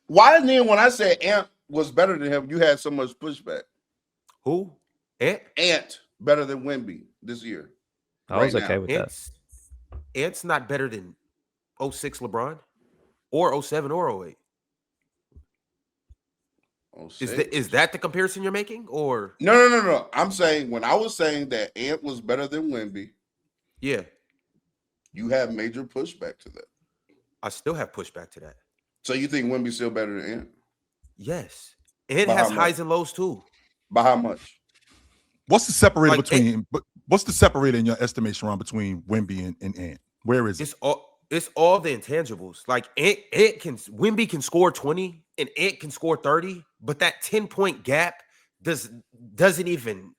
Why then when I said Ant was better than him, you had so much pushback? Who? Ant? Ant better than Wemby this year, I right was okay now. with that. Ant's not better than '06 LeBron or '07 or '08. Oh, Is that the comparison you're making? Or no. I'm saying when I was saying that Ant was better than Wemby, yeah, you have major pushback to that. I still have pushback to that. So you think Wemby's still better than Ant? Yes. Ant By how has much? highs and lows too. By how much? What's the separator Like it, between? What's the separator in your estimation, Ron, between Wemby and Ant? Where is it? it's all the intangibles. Like Ant can Wemby can score 20 and Ant can score 30, but that 10-point gap doesn't even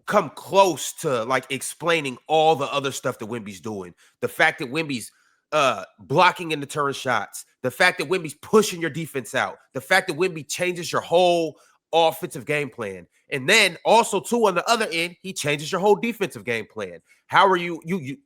come close to like explaining all the other stuff that Wemby's doing. The fact that Wemby's blocking in the turn shots, the fact that Wemby's pushing your defense out, the fact that Wemby changes your whole offensive game plan. And then also too on the other end, he changes your whole defensive game plan. How are you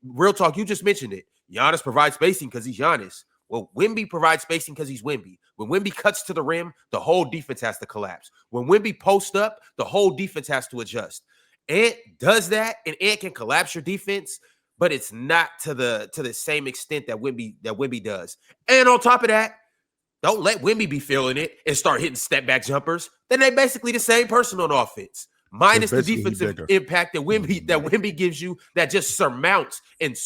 real talk, you just mentioned it. Giannis provides spacing because he's Giannis. Well, Wemby provides spacing because he's Wemby. When Wemby cuts to the rim, the whole defense has to collapse. When Wemby posts up, the whole defense has to adjust. Ant does that, and Ant can collapse your defense, but it's not to the same extent that Wemby does. And on top of that, don't let Wemby be feeling it and start hitting step back jumpers. Then they basically the same person on offense, minus the defensive impact that Wemby gives you that just surmounts and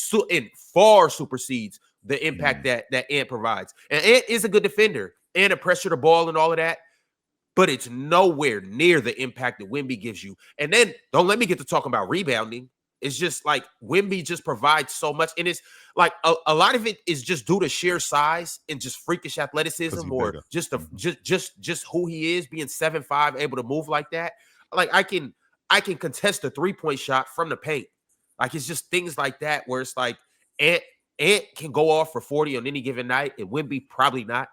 far supersedes the impact that Ant provides. And Ant is a good defender and a pressure the ball and all of that, but it's nowhere near the impact that Wemby gives you. And then don't let me get to talking about rebounding. It's just like Wemby just provides so much. And it's like a lot of it is just due to sheer size and just freakish athleticism or just who he is, being 7'5", able to move like that. Like I can contest a 3-point shot from the paint. Like it's just things like that where it's like Ant can go off for 40 on any given night and Wemby probably not.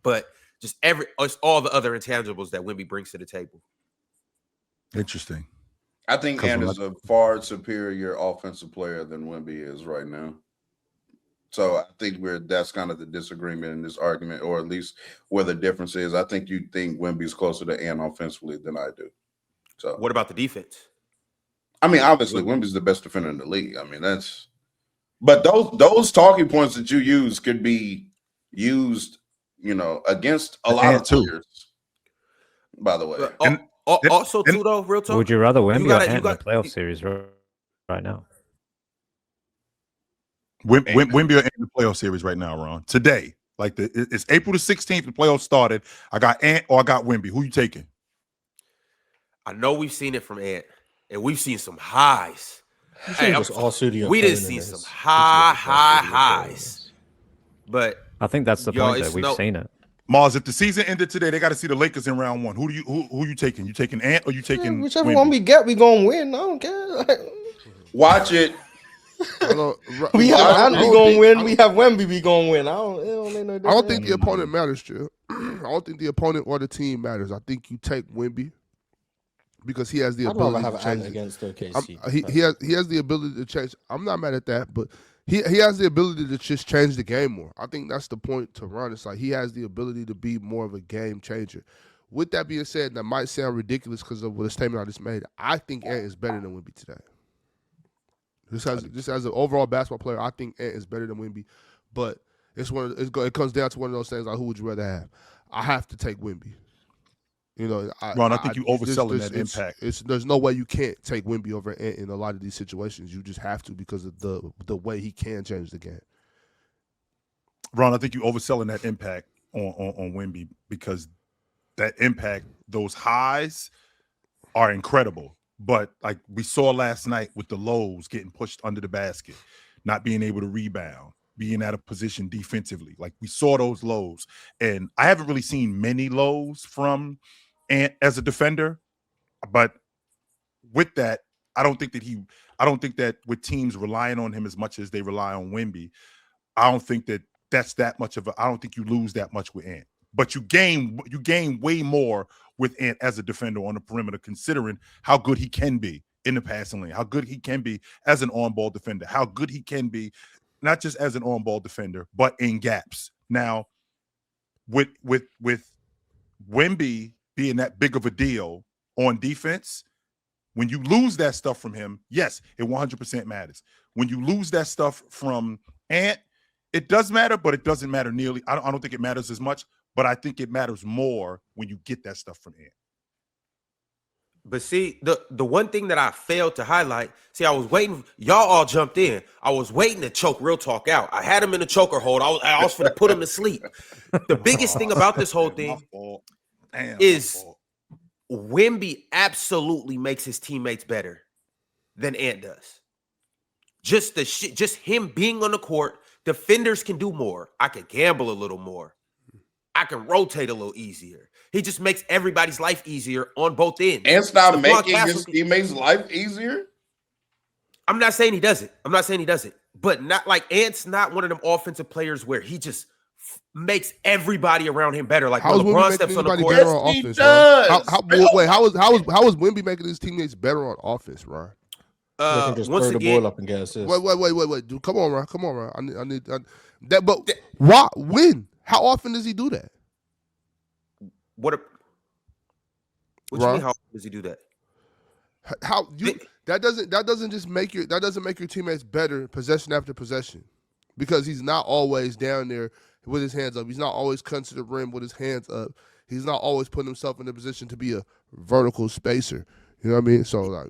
But just it's all the other intangibles that Wemby brings to the table. Interesting. I think Ant is a far superior offensive player than Wemby is right now. So I think that's kind of the disagreement in this argument, or at least where the difference is. I think you think Wemby's closer to Ant offensively than I do. So what about the defense? I mean, obviously Wemby's the best defender in the league. I mean, but those talking points that you use could be used, against a lot of players. By the way. Also, too, though, real talk. Would you rather Wemby or Ant in the playoff series right now? Wemby in the playoff series right now, Ron. Today, like it's April the 16th. The playoffs started. I got Ant or I got Wemby. Who you taking? I know we've seen it from Ant, and we've seen some highs. Hey, we didn't see some highs. But I think that's the point. That we've seen it. Mars, if the season ended today, they got to see the Lakers in round one. Who you taking? You taking Ant or you taking whichever Wemby? one we get, we gonna win. I don't care. Watch it. We have Ant, we gonna win. We have Wemby, we gonna win. I don't think the opponent matters, Jill. I don't think the opponent or the team matters. I think you take Wemby because he has the ability to change against the KC. He has the ability to change. I'm not mad at that, but he has the ability to just change the game more. I think that's the point to run. It's like he has the ability to be more of a game changer. With that being said, that might sound ridiculous because of the statement I just made. I think Ant is better than Wemby today. Just as an overall basketball player, I think Ant is better than Wemby. But it comes down to one of those things like who would you rather have? I have to take Wemby. Ron, I think you overselling that impact. There's no way you can't take Wemby over Ant in a lot of these situations. You just have to because of the way he can change the game. Ron, I think you overselling that impact on Wemby because that impact, those highs are incredible. But like we saw last night with the lows getting pushed under the basket, not being able to rebound, being out of position defensively. Like we saw those lows. And I haven't really seen many lows from Ant as a defender. But with that, I don't think that with teams relying on him as much as they rely on Wemby, I don't think that's that much of I don't think you lose that much with Ant. But you gain way more with Ant as a defender on the perimeter, considering how good he can be in the passing lane, how good he can be as an on-ball defender, how good he can be not just as an on-ball defender, but in gaps. Now, with Wemby being that big of a deal on defense, when you lose that stuff from him, yes, it 100% matters. When you lose that stuff from Ant, it does matter, but it doesn't matter nearly. I don't think it matters as much, but I think it matters more when you get that stuff from Ant. But see, the one thing that I failed to highlight, I was waiting. Y'all all jumped in. I was waiting to choke Real Talk out. I had him in a choker hold. I was going to put him to sleep. The biggest thing about this whole thing is Wemby absolutely makes his teammates better than Ant does. Just him being on the court, defenders can do more. I can gamble a little more. I can rotate a little easier. He just makes everybody's life easier on both ends. Ant's not making his teammates' life easier? I'm not saying he doesn't. But not like Ant's not one of them offensive players where he just makes everybody around him better. Like when LeBron steps on the court. Yes, he does. How is Wemby making his teammates better on offense, Ron? Just once throw the ball up and get assists. Wait. Dude, come on, Ron. I need that. But why? When? How often does he do that? What you mean? How does he do that? That doesn't make your teammates better possession after possession, because he's not always down there with his hands up. He's not always cutting to the rim with his hands up. He's not always putting himself in a position to be a vertical spacer. You know what I mean? So like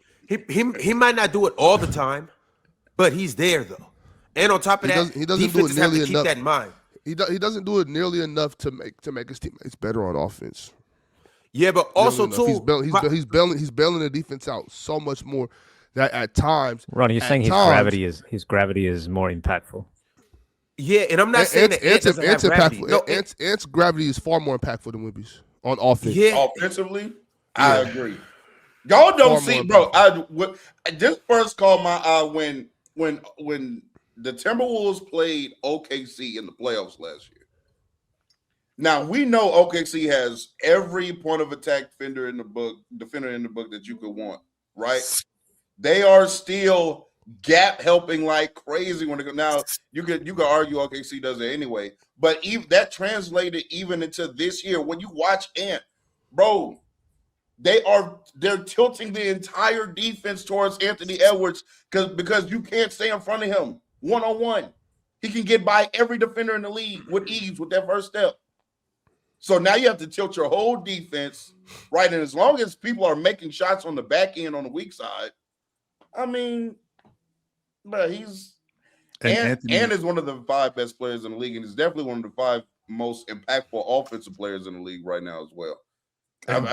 he might not do it all the time, but he's there though. And on top of that, he doesn't do it nearly enough. Keep that in mind. He doesn't do it nearly enough to make his teammates better on offense. Yeah, but also too, he's bailing the defense out so much more that at times. Ron, you're saying his gravity is more impactful. Yeah, and I'm not saying that Ant doesn't have gravity. No, Ant's gravity is far more impactful than Wemby's on offense. Yeah, offensively, I agree. Y'all don't see, bro. This first caught my eye when the Timberwolves played OKC in the playoffs last year. Now we know OKC has every point of attack defender in the book that you could want, right? They are still gap helping like crazy when they go. Now you could argue OKC does it anyway, but even that translated even into this year. When you watch Ant, bro, they're tilting the entire defense towards Anthony Edwards because you can't stay in front of him one-on-one. He can get by every defender in the league with ease with that first step. So now you have to tilt your whole defense, right? And as long as people are making shots on the back end on the weak side, I mean, but Ant is one of the 5 best players in the league, and he's definitely one of the 5 most impactful offensive players in the league right now as well.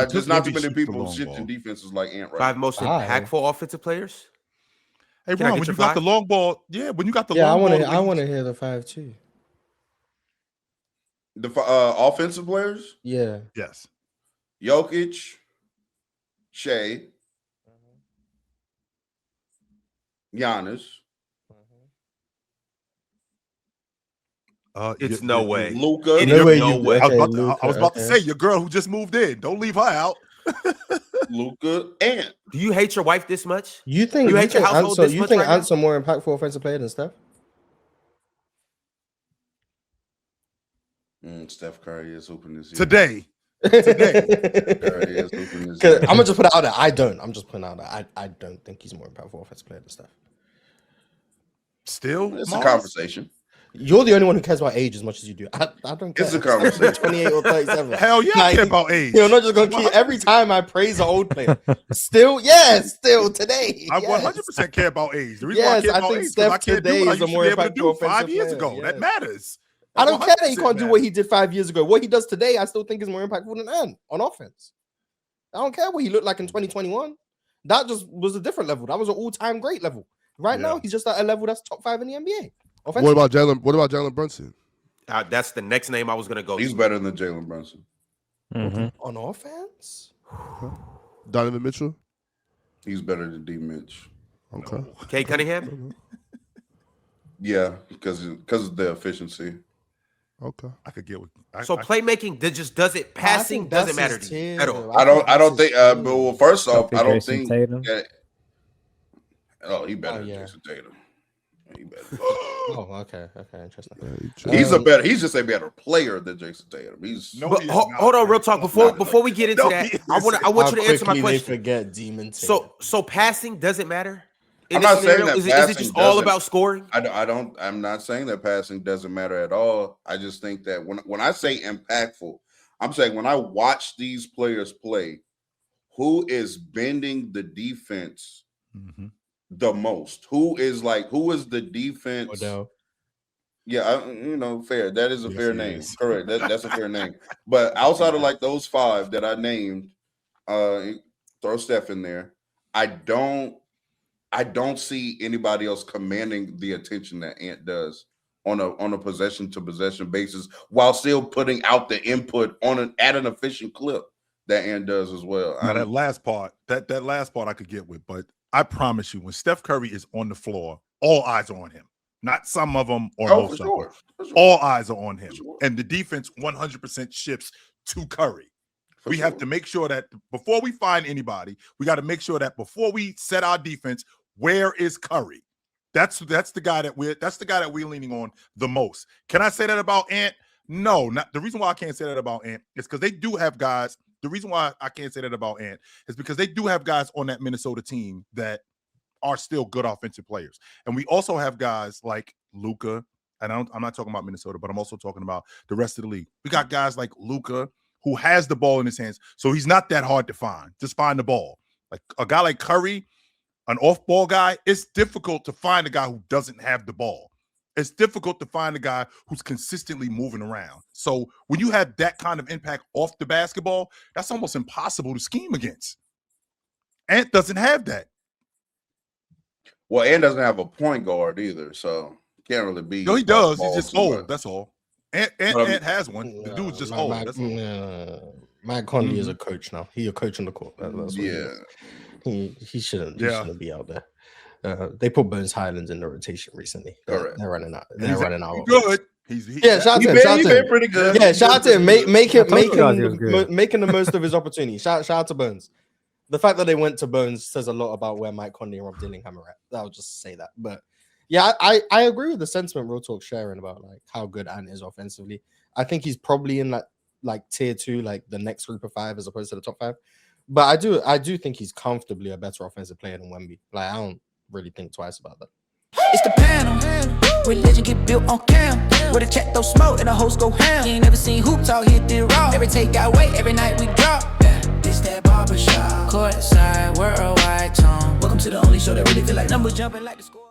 Just not too many people shifting defenses like Ant right 5 most impactful offensive players. Hey, Ron, when you got the long ball, when you got the long ball. I want to hear the 5 too. The offensive players? Yeah. Yes. Jokic, Shea, Giannis. It's no way. Luka. I was about to say your girl who just moved in. Don't leave her out. Luka and. Do you hate your wife this much? You think hate your household this much? You think Ant's a more impactful offensive player than Steph? Steph Curry is hooping this year. Today. Curry is hooping this year. I'm gonna just put it out there. I'm just putting out there. I don't think he's more impactful offensive player than Steph. Still, it's a conversation. You're the only one who cares about age as much as you do. I don't care. It's a conversation. 28 or 37. Hell yeah, I care about age. I'm not just gonna keep every time I praise an old player. Still today. I 100% care about age. The reason why I care about age is I can't do what I used to be able to do 5 years ago. Yes. That matters. I don't care that he can't do what he did 5 years ago. What he does today, I still think is more impactful than Ant on offense. I don't care what he looked like in 2021. That just was a different level. That was an all-time great level. Right now, he's just at a level that's top 5 in the NBA. What about Jalen Brunson? That's the next name I was gonna go. He's better than Jalen Brunson on offense. Donovan Mitchell. He's better than D. Mitch. Okay. Kate Cunningham. Yeah, because of the efficiency. Okay, I could get with. Playmaking just does it. Passing doesn't matter to you at all. I don't think. Well, first off, I don't think. Tatum. He better than Jason Tatum. be better. Oh, okay, interesting. He's just a better player than Jason Tatum. Hold on, real talk. Before we get into that, I want you to answer my question. They forget Demon Tatum. So passing doesn't matter. I'm not saying that is it just all about scoring? I'm not saying that passing doesn't matter at all. I just think that when I say impactful, I'm saying when I watch these players play, who is bending the defense the most? Who is the defense? Odell. Yeah, fair. That is a fair name. Correct. That's a fair name. But outside of like those 5 that I named, throw Steph in there. I don't see anybody else commanding the attention that Ant does on a possession to possession basis, while still putting out the input at an efficient clip that Ant does as well. Now that last part I could get with, but I promise you, when Steph Curry is on the floor, all eyes are on him. Not some of them or most of them. All eyes are on him. And the defense 100% shifts to Curry. We have to make sure that before we find anybody, we got to make sure that before we set our defense, where is Curry? That's the guy that we're leaning on the most. Can I say that about Ant? No, not the reason why I can't say that about Ant is because they do have guys. The reason why I can't say that about Ant is because they do have guys on that Minnesota team that are still good offensive players. And we also have guys like Luka, and I'm not talking about Minnesota, but I'm also talking about the rest of the league. We got guys like Luka who has the ball in his hands, so he's not that hard to find. Just find the ball. Like a guy like Curry, an off-ball guy, it's difficult to find a guy who doesn't have the ball. It's difficult to find a guy who's consistently moving around. So when you have that kind of impact off the basketball, that's almost impossible to scheme against. Ant doesn't have that. Well, Ant doesn't have a point guard either, so can't really be. No, he does. He's just old. That's all. Ant has one. The dude's just old. Mike Conley is a coach now. He's a coach on the court. That's he shouldn't be out there. They put Bones Highlands in the rotation recently. They're running out. They're running out. Good. Shout out to him. Shout out to him. Pretty good. Yeah, shout out to him. Making the most of his opportunity. Shout out to Bones. The fact that they went to Bones says a lot about where Mike Conley and Rob Dillingham are at. I'll just say that. But yeah, I agree with the sentiment Real Talk sharing about like how good Ant is offensively. I think he's probably in like tier 2, like the next group of 5 as opposed to the top 5. But I do think he's comfortably a better offensive player than Wemby. Like I don't really think twice about that. It's the panel. Religion get built on cam. With a check throw smoke and the host go ham. You ain't never seen hoops out hit the raw. Every take got weight, every night we drop. This that barbershop. Courtside, worldwide tone. Welcome to the only show that really feel like numbers jumping like the score.